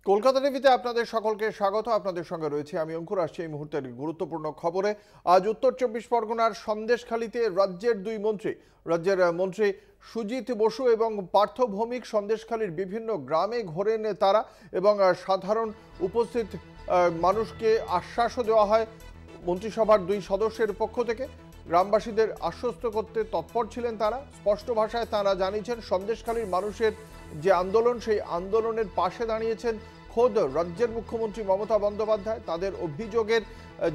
কলকাতা টিভিতে আপনাদের সকলকে স্বাগত। আপনাদের সঙ্গে রয়েছে আমি অঙ্কুর। আসছি এই মুহূর্তের গুরুত্বপূর্ণ খবরে। আজ উত্তর ২৪ পরগনার সন্দেশখালীতে রাজ্যের দুই মন্ত্রী, রাজ্যের মন্ত্রী সুজিত বসু এবং পার্থ ভৌমিক সন্দেশখালীর বিভিন্ন গ্রামে ঘোরেন তারা, এবং সাধারণ উপস্থিত মানুষকে আশ্বাসও দেওয়া হয় মন্ত্রিসভার দুই সদস্যের পক্ষ থেকে। গ্রামবাসীদের আশ্বস্ত করতে তৎপর ছিলেন তারা। স্পষ্ট ভাষায় তারা জানিয়েছেন সন্দেশখালীর মানুষের যে আন্দোলন, সেই আন্দোলনের পাশে দাঁড়িয়েছেন খোদ রাজ্যের মুখ্যমন্ত্রী মমতা বন্দ্যোপাধ্যায়। তাদের অভিযোগের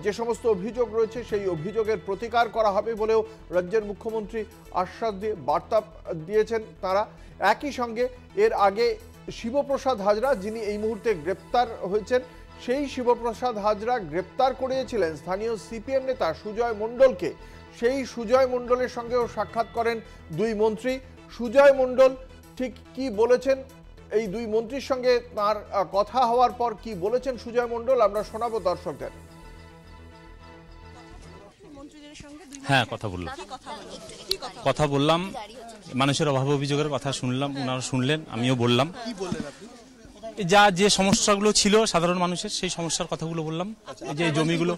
যে সমস্ত অভিযোগ রয়েছে সেই অভিযোগের প্রতিকার করা হবে বলেও রাজ্যের মুখ্যমন্ত্রী আশ্বাস দিয়ে বার্তা দিয়েছেন তারা। একই সঙ্গে এর আগে শিবপ্রসাদ হাজরা, যিনি এই মুহূর্তে গ্রেপ্তার হয়েছেন, সেই শিবপ্রসাদ হাজরা গ্রেপ্তার করিয়েছিলেন স্থানীয় সিপিএম নেতা সুজয় মণ্ডলকে। সেই সুজয় মণ্ডলের সঙ্গেও সাক্ষাৎ করেন দুই মন্ত্রী। সুজয় মণ্ডল ঠিক কি বলেছেন, এই দুই মন্ত্রীর সঙ্গে তার কথা হওয়ার পর কি বলেছেন সুজয় মণ্ডল, আমরা শোনাবো দর্শকদের। হ্যাঁ, কথা বললাম, মানুষের অভাব অভিযোগের কথা শুনলাম, ওনারা শুনলেন, আমিও বললাম। যা যে সমস্যাগুলো ছিল সাধারণ মানুষের, সেই সমস্যার কথাগুলো বললাম। যে জমিগুলো,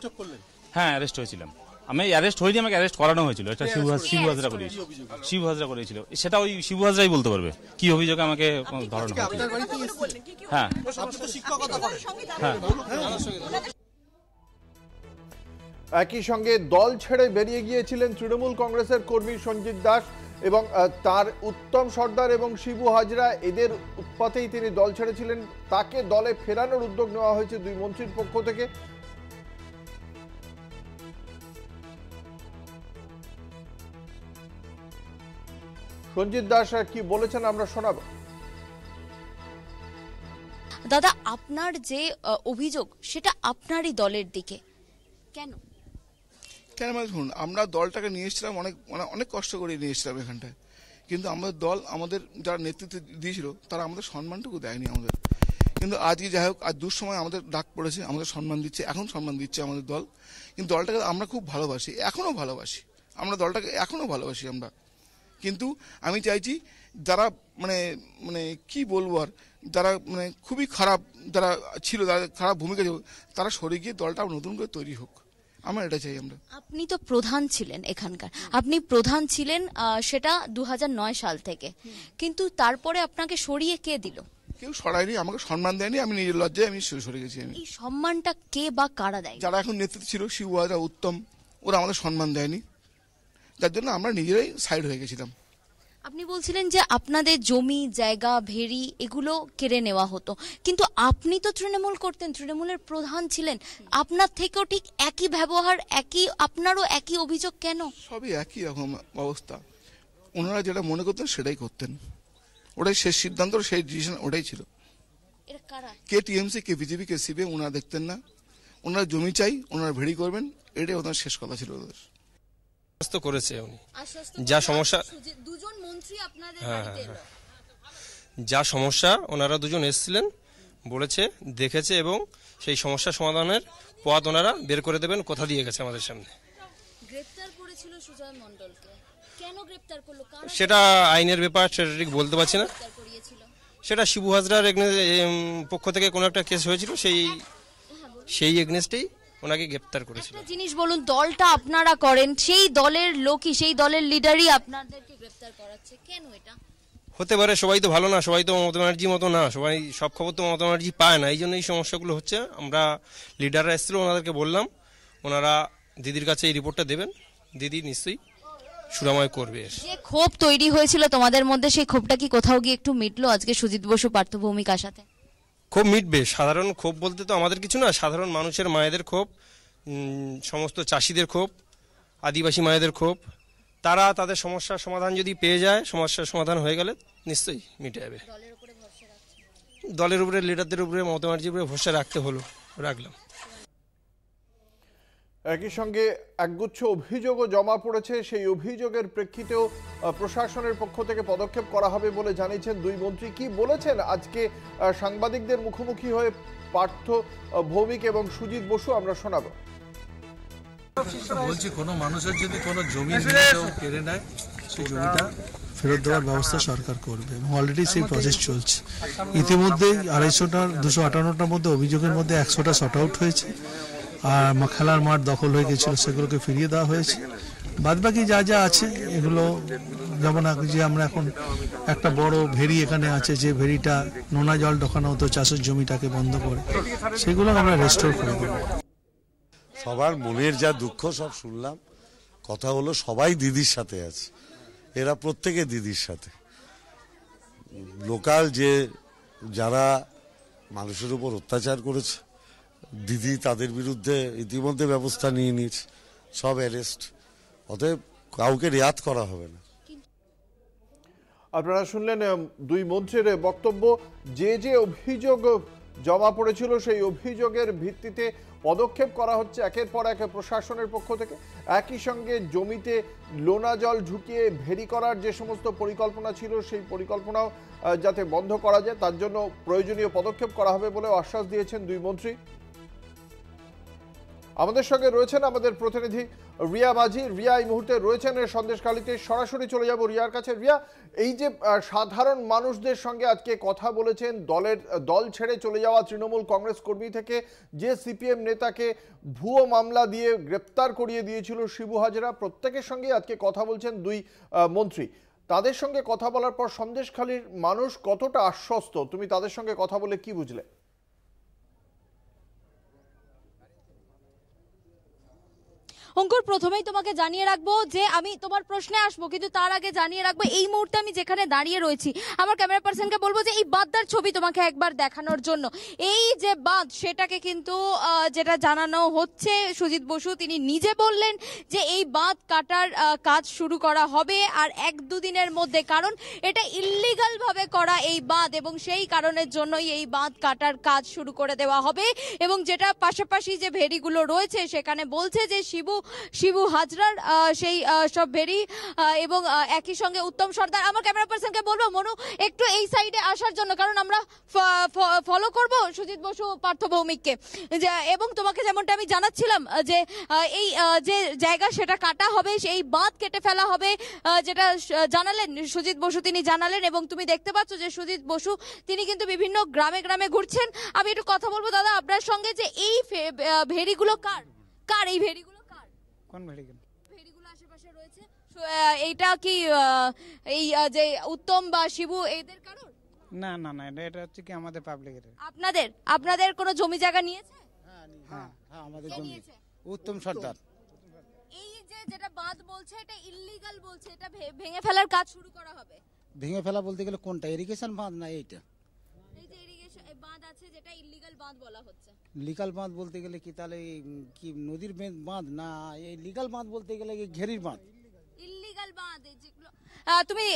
হ্যাঁ অ্যারেস্ট হয়েছিলাম আমি। অ্যারেস্ট হয়নি, আমাকে অ্যারেস্ট করানো হয়েছিল। এটা শিবু হাজরা করেছিল। সেটা ওই শিবু হাজরাই বলতে পারবে কি অভিযোগে আমাকে ধরানো হয়েছিল। হ্যাঁ হ্যাঁ। একই সঙ্গে দল ছেড়ে বেরিয়ে গিয়েছিলেন তৃণমূল কংগ্রেসের কর্মী সঞ্জিত দাস এবং তার উত্তম সর্দার এবং শিবু হাজরা। এদের উৎপাতেই তিনি দল ছেড়েছিলেন। তাকে দলে ফেরানোর উদ্যোগ নেওয়া হয়েছে দুই মন্ত্রীর পক্ষ থেকে। সঞ্জিত দাস কি বলেছেন আমরা শোনাবো। দাদা, আপনার যে অভিযোগ সেটা আপনারই দলের দিকে, কেন? মানে শুনুন, আমরা দলটাকে নিয়ে এসেছিলাম অনেক কষ্ট করে নিয়ে এসেছিলাম এখানটায়, কিন্তু আমাদের দল, আমাদের যারা নেতৃত্ব দিয়েছিল তারা আমাদের সম্মানটুকু দেয়নি আমাদের। কিন্তু আজকে যাই হোক, আজ দুঃসময় আমাদের ডাক পড়েছে, আমাদের সম্মান দিচ্ছে, এখন সম্মান দিচ্ছে আমাদের দল। কিন্তু দলটাকে আমরা খুব ভালোবাসি, এখনও ভালোবাসি, আমরা দলটাকে এখনও ভালোবাসি আমরা। কিন্তু আমি চাইছি যারা মানে মানে কি বলবো আর, যারা মানে খুবই খারাপ যারা ছিল, যারা খারাপ ভূমিকা ছিল, তারা সরে গিয়ে দলটা নতুন করে তৈরি হোক, আমরা এটা চাই আমরা। আপনি তো প্রধান ছিলেন এখানকার, আপনি প্রধান ছিলেন সেটা 2009 সাল থেকে, কিন্তু তারপরে আপনাকে সরিয়ে কে দিল? কেউ সরায়নি, আমাকে সম্মান দেয়নি, আমি নিজের লজ্জায় আমি সরে গেছি। আমি এই সম্মানটা কে বা কারা দেয়? যারা এখন নেতৃত্ব ছিল, শিবু হাজরা, উত্তম, ওরা আমাদের সম্মান দেয়নি, যার জন্য আমরা নিজেরাই সাইড হয়ে গেছিলাম। আপনি বলছিলেন যে আপনাদের জমি জায়গা ভেড়ি এগুলো কেড়ে নেওয়া হতো, কিন্তু আপনি তো তৃণমূল করতেন, তৃণমূলের প্রধান ছিলেন, আপনার থেকেও ঠিক একই ব্যবহার, আপনারও একই অভিযোগ কেন? সবই একই রকম অবস্থা। ওনারা যেটা মনে করতেন সেটাই করতেন, ওটাই শেষ সিদ্ধান্ত, সেই ডিসিশন ওটাই ছিল। কে টিএমসি, কে বিজেপি, কে সিপিএম ওনারা দেখতেন না। ওনারা জমি চাই, ওনারা ভেড়ি করবেন, এটাই ওনার শেষ কথা ছিল ওদের। করেছে উনি যা সমস্যা, দুজন মন্ত্রী আপনাদের যা সমস্যা ওনারা দুজন এসেছিলেন, বলেছে, দেখেছে, এবং সেই সমস্যা সমাধানের পথ ওনারা বের করে দেবেন কথা দিয়ে গেছে আমাদের সামনে। গ্রেফতার করেছিল সুজয় মণ্ডলকে, কেন গ্রেফতার করলো? সেটা আইনের ব্যাপার, সেটা ঠিক বলতে পারছি না। সেটা শিবু হাজরার পক্ষ থেকে কোনো একটা কেস হয়েছিল, সেই এগনেস্টেই ওনাকে গ্রেফতার করেছিল। একটা জিনিস বলুন, দলটা আপনারা করেন, সেই দলের লোকই, সেই দলের লিডারই আপনাদেরকে গ্রেফতার করাচ্ছে, কেন এটা? হতে পারে, সবাই তো ভালো না, সবাই তো মমতা ব্যানার্জির মতো না, সবাই সব খবর তো মমতা ব্যানার্জি পায় না, এই জন্য এই সমস্যাগুলো হচ্ছে। আমরা লিডাররা এসেছিল, ওনাদেরকে বললাম, ওনারা দিদির কাছে এই রিপোর্টটা দেবেন, দিদি নিশ্চয়ই সুরাময় করবে। যে ক্ষোভ তৈরি হয়েছিল তোমাদের মধ্যে, সেই ক্ষোভটা কি কোথাও গিয়ে একটু মিটলো আজকে সুজিত বসু পার্থ ভৌমিকার সাথে? ক্ষোভ মিটবে, সাধারণ ক্ষোভ বলতে তো আমাদের কিছু না, সাধারণ মানুষের মায়েদের ক্ষোভ, সমস্ত চাষিদের ক্ষোভ, আদিবাসী মায়েদের ক্ষোভ, তারা তাদের সমস্যার সমাধান যদি পেয়ে যায়, সমস্যার সমাধান হয়ে গেলে নিশ্চয়ই মিটে যাবে। দলের উপরে, লিডারদের উপরে, মমতা ব্যানার্জির উপরে ভরসা রাখলাম। একই সঙ্গে একগুচ্ছ অভিযোগও জমা পড়েছে, সেই অভিযোগের প্রেক্ষিতেও প্রশাসনের পক্ষ থেকে পদক্ষেপ করা হবে বলে জানিয়েছেন দুই মন্ত্রী। কি বলেছেন আজকে সাংবাদিকদের মুখোমুখি হয়ে পার্থ ভৌমিক এবং সুজিত বসু, আমরা শোনাবো। বলছি, কোনো মানুষের যদি কোনো জমি কেড়ে নেয়, সেই জমিটা ফেরত দেওয়ার ব্যবস্থা সরকার করবে এবং অলরেডি সেই প্রসেস চলছে। ইতিমধ্যেই 258টার মধ্যে অভিযোগের মধ্যে 100টা শর্ট আউট হয়েছে, আর খেলার মাঠ দখল হয়ে গেছিল সেগুলোকে ফিরিয়ে দেওয়া হয়েছে। বাদবাকি যা যা আছে এগুলো, যেমন যে আমরা এখন একটা বড় ভেড়ি এখানে আছে, যে ভেড়িটা নোনা জল ঢোকানো হতো চাষের জমিটাকে বন্ধ করে, সেগুলো আমরা রেস্টোর করে দেবো। সবার মনের যা দুঃখ সব শুনলাম। কথা হলো সবাই দিদির সাথে আছে, এরা প্রত্যেকে দিদির সাথে। লোকাল যে যারা মানুষের উপর অত্যাচার করেছে, দিদি তাদের বিরুদ্ধে ইতিমধ্যে ব্যবস্থা নিয়ে নিয়েছে, সব অ্যারেস্ট। অতএব কাউকে রেয়াত করা হবে না। আপনারা শুনলেন দুই মন্ত্রীর বক্তব্য। যে যে অভিযোগ জমা পড়েছিল সেই অভিযোগের ভিত্তিতে পদক্ষেপ করা হচ্ছে একের পর এক প্রশাসনের পক্ষ থেকে। একই সঙ্গে জমিতে লোনা জল ঢুকিয়ে ভেরি করার যে সমস্ত পরিকল্পনা ছিল সেই পরিকল্পনাও যাতে বন্ধ করা যায় তার জন্য প্রয়োজনীয় পদক্ষেপ করা হবে বলেও আশ্বাস দিয়েছেন দুই মন্ত্রী। আমাদের সঙ্গে রয়েছেন আমাদের প্রতিনিধি রিয়া মাঝি। রিয়া এই মুহূর্তে রয়েছেন সন্দেশখালীতে, সরাসরি চলে যাব রিয়ার কাছে। রিয়া, এই যে সাধারণ মানুষদের সঙ্গে আজকে কথা বলেছেন, দল ছেড়ে চলে যাওয়া তৃণমূল কংগ্রেস কর্মী থেকে যে সিপিএম নেতাকে ভুয়ো মামলা দিয়ে গ্রেপ্তার করিয়ে দিয়েছিল শিবু হাজরা, প্রত্যেকের সঙ্গে আজকে কথা বলছেন দুই মন্ত্রী। তাদের সঙ্গে কথা বলার পর সন্দেশখালীর মানুষ কতটা আশ্বস্ত, তুমি তাদের সঙ্গে কথা বলে কি বুঝলে? অঙ্কুর, প্রথমেই তোমাকে জানিয়ে রাখবো যে আমি তোমার প্রশ্নে আসবো, কিন্তু তার আগে জানিয়ে রাখবো এই মুহূর্তে আমি যেখানে দাঁড়িয়ে রয়েছি আমার ক্যামেরা পার্সনকে বলবো যে এই বাঁধটার ছবি তোমাকে একবার দেখানোর জন্য। এই যে বাঁধ, সেটাকে কিন্তু যেটা জানানো হচ্ছে, সুজিত বসু তিনি নিজে বললেন যে এই বাঁধ কাটার কাজ শুরু করা হবে আর 1-2 দিনের মধ্যে, কারণ এটা ইল্লিগাল ভাবে করা এই বাঁধ এবং সেই কারণের জন্যই এই বাঁধ কাটার কাজ শুরু করে দেওয়া হবে। এবং যেটা পাশাপাশি যে ভেড়িগুলো রয়েছে সেখানে বলছে যে শিবু হাজরার সেই সব ভেরি এবং একই সঙ্গে উত্তম সর্দার। আমার ক্যামেরা পার্সনকে বলবো মনু একটু এই সাইডে আসার জন্য, কারণ আমরা ফলো করব সুজিত বসু পার্থ ভৌমিককে। এবং তোমাকে যেমনটা আমি জানাচ্ছিলাম যে এই যে জায়গা সেটা কাটা হবে, সেই বাঁধ কেটে ফেলা হবে, যেটা জানালেন সুজিত বসু, তিনি জানালেন। এবং তুমি দেখতে পাচ্ছ যে সুজিত বসু তিনি কিন্তু বিভিন্ন গ্রামে গ্রামে ঘুরছেন। আমি একটু কথা বলবো দাদা আপনার সঙ্গে যে এই ভেরিগুলো কার এই ভেরিগুলো কোন ভেড়িগুলো? ভেড়িগুলো আশেপাশে রয়েছে, এইটা কি এই যে উত্তম বা শিবু এদের কারণ? না না না, এটা হচ্ছে কি আমাদের পাবলিকের। আপনাদের কোনো জমি জায়গা নিয়েছে? হ্যাঁ হ্যাঁ, আমাদের জমি। উত্তম সর্দার। এই যে যেটা বাঁধ বলছে এটা ইল্লিগাল বলছে, এটা ভেঙে ফেলার কাজ শুরু করা হবে। ভেঙে ফেলা বলতে গেলে কোনটা, ইরিগেশন বাঁধ না এইটা? এই যে ইরিগেশন বাঁধ আছে যেটা ইল্লিগাল বাঁধ বলা হচ্ছে। লিগাল বাঁধ বলতে গেলে কি তাহলে কি নদীর বাঁধ না? এই লিগাল বাঁধ বলতে গেলে ঘেরির বাঁধ। ইল্লিগাল বাঁধ যেগুলো তুমি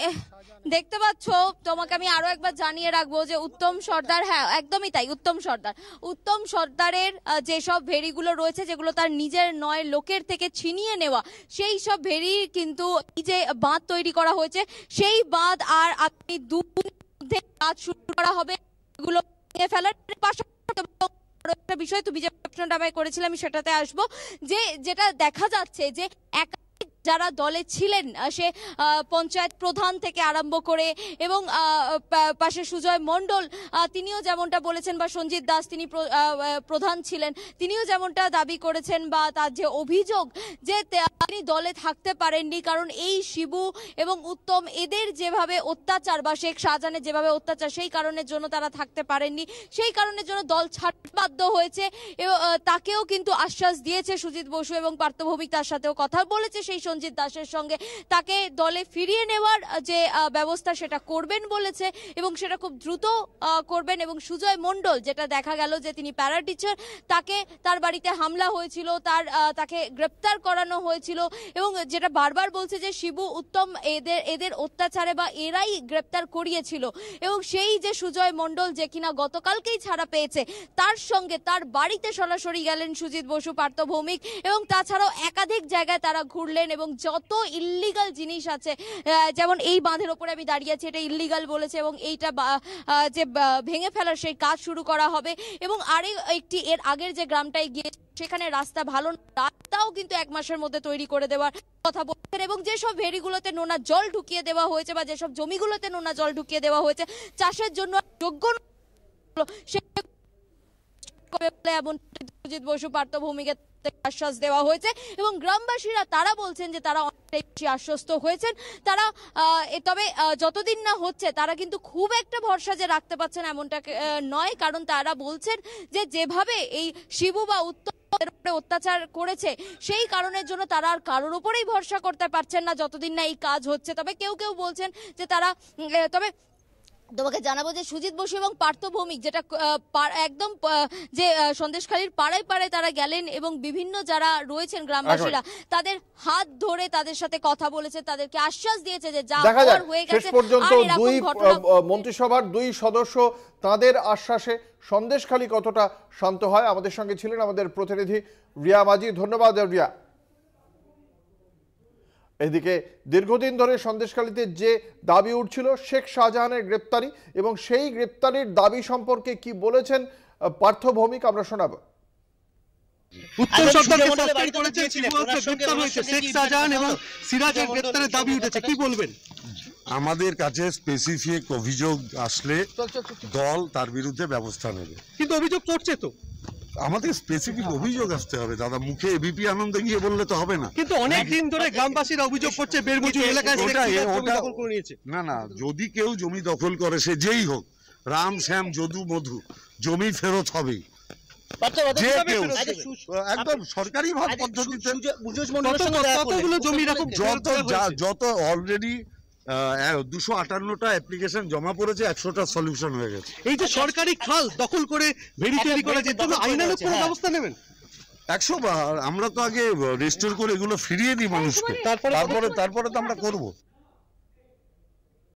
দেখতে পাচ্ছ, তোমাকে আমি আরো একবার জানিয়ে রাখবো যে উত্তম সর্দার, হ্যাঁ একদমই তাই, উত্তম সর্দারের যেসব ভেড়িগুলো রয়েছে যেগুলো তার নিজের নয় লোকের থেকে ছিনিয়ে নেওয়া, সেই সব ভেড়ি কিন্তু এই যে বাঁধ তৈরি করা হয়েছে সেই বাঁধ আর আগামী 2 দিনের মধ্যে কাজ শুরু করা হবে এগুলো ভেঙে ফেলার। পাশাপাশি একটা বিষয় তুমি যে প্রশ্নটা আমায় করেছিলে আমি সেটাতে আসবো, যে যেটা দেখা যাচ্ছে যে যারা দলে ছিলেন সে পঞ্চায়েত প্রধান থেকে আরম্ভ করে এবং পাশে সুজয় মণ্ডল তিনিও যেমনটা বলেছেন, বা সঞ্জিত দাস তিনি প্রধান ছিলেন, তিনিও যেমনটা দাবি করেছেন বা তার যে অভিযোগ যে তিনি দলে থাকতে পারেননি কারণ এই শিবু এবং উত্তম এদের যেভাবে অত্যাচার বা শেখ শাহজাহানের যেভাবে অত্যাচার, সেই কারণের জন্য তারা থাকতে পারেননি, সেই কারণের জন্য দল ছাড়তে বাধ্য হয়েছে। তাকেও কিন্তু আশ্বাস দিয়েছে সুজিত বসু এবং পার্থ ভৌমিক তার সাথেও কথা বলেছে সেই সঞ্জিত দাসের সঙ্গে, তাকে দলে ফিরিয়ে নেওয়ার যে ব্যবস্থা সেটা করবেন বলেছে এবং সেটা খুব দ্রুত করবেন। এবং সুজয় মণ্ডল, যেটা দেখা গেল যে তিনি প্যারা টিচার, তার বাড়িতে হামলা হয়েছিল, তাকে গ্রেপ্তার করানো হয়েছিল এবং যেটা বারবার বলছে যে শিবু উত্তম এদের অত্যাচারে বা এরাই গ্রেপ্তার করিয়েছিল। এবং সেই যে সুজয় মণ্ডল যে কিনা গতকালকেই ছাড়া পেয়েছে, তার সঙ্গে তার বাড়িতে সরাসরি গেলেন সুজিত বসু পার্থ ভৌমিক এবং তাছাড়াও একাধিক জায়গায় তারা ঘুরলেন এবং এবং যত ইল্লিগাল জিনিস আছে, যেমন এই বাঁধের ওপরে আমি দাঁড়িয়ে আছি, এটা ইল্লিগাল বলেছে এবং এইটা যে ভেঙে ফেলার সেই কাজ শুরু করা হবে। এবং আরও একটি এর আগের যে গ্রামটায় গিয়ে সেখানে রাস্তা ভালো, রাস্তাও কিন্তু 1 মাসের মধ্যে তৈরি করে দেওয়ার কথা বলছেন। এবং যেসব ভেড়িগুলোতে নোনা জল ঢুকিয়ে দেওয়া হয়েছে বা যেসব জমিগুলোতে নোনা জল ঢুকিয়ে দেওয়া হয়েছে চাষের জন্য যোগ্য এমন সুজিত বসু পার্থ ভৌমিকের আশ্বাস দেওয়া হয়েছে। এবং গ্রামবাসীরা তারা বলছেন যে তারা অনেকটাই বেশি আশ্বস্ত হয়েছেন। তারা তবে যতদিন না হচ্ছে তারা কিন্তু খুব একটা ভরসা যে রাখতে পারছেন এমনটা নয়, কারণ তারা বলছেন যে যেভাবে এই শিবু বা উত্তর অত্যাচার করেছে সেই কারণের জন্য তারা আর কারোর উপরেই ভরসা করতে পারছেন না যতদিন না এই কাজ হচ্ছে। তবে কেউ কেউ বলছেন যে তারা, তবে তোমাকে জানাবো যে সুজিত বসু এবং পার্থ ভৌমিক যেটা একদম যে সন্দেশখালীর পাড়ায় পাড়ায় তারা গেলেন এবং বিভিন্ন যারা রয়েছেন গ্রামবাসীরা তাদের হাত ধরে তাদের সাথে কথা বলেছে, তাদেরকে আশ্বাস দিয়েছে যে যা হওয়ার হয়ে গেছে। শেষ পর্যন্ত দুই মন্ত্রিসভার 2 সদস্য তাদের আশ্বাসে সন্দেশখালী কতটা শান্ত হয়। আমাদের সঙ্গে ছিলেন আমাদের প্রতিনিধি রিয়া মাঝি। ধন্যবাদ রিয়া। এদিকে দীর্ঘদিন ধরে সন্দেশখালীতে যে দাবি উঠছিল শেখ শাহজাহানের গ্রেপ্তারি, এবং সেই গ্রেপ্তারির দাবি সম্পর্কে কি বলেছেন পার্থ ভৌমিক আমরা শোনাবো। উত্তম সরকারকে সাসপেন্ড করেছেন, গ্রেপ্তার হয়েছে শেখ শাহজাহান এবং সিরাজের গ্রেপ্তারের দাবি উঠেছে, কি বলবেন? আমাদের কাছে স্পেসিফিক অভিযোগ আসলে দল তার বিরুদ্ধে ব্যবস্থা নেবে, কিন্তু অভিযোগ করছে তো। আমাদের স্পেসিফিক অভিযোগ আসতে হবে দাদা, মুখে এবিপি আনন্দে গিয়ে বললে তো হবে না। কিন্তু অনেক দিন ধরে গ্রামবাসীরা অভিযোগ করছে বেরমজুর এলাকায় না না, যদি কেউ জমি দখল করে সে যেই হোক, রাম শ্যাম যদু মধু, জমি ফেরত হবেই। যে কেউ একদম সরকারি ভাব পদ্ধতিতে যত অলরেডি 258টা অ্যাপ্লিকেশন জমা পড়েছে, 100টা সলিউশন হয়ে গেছে। এই যে সরকারি খাল দখল করে ভেড়ি তৈরি করা যেত না, আইনানুগ কোনো ব্যবস্থা নেবেন? 100 বার আমরা তো আগে রেস্টোর করে এগুলো ফিরিয়ে দিই মানুষকে, তারপরে তো আমরা করবো।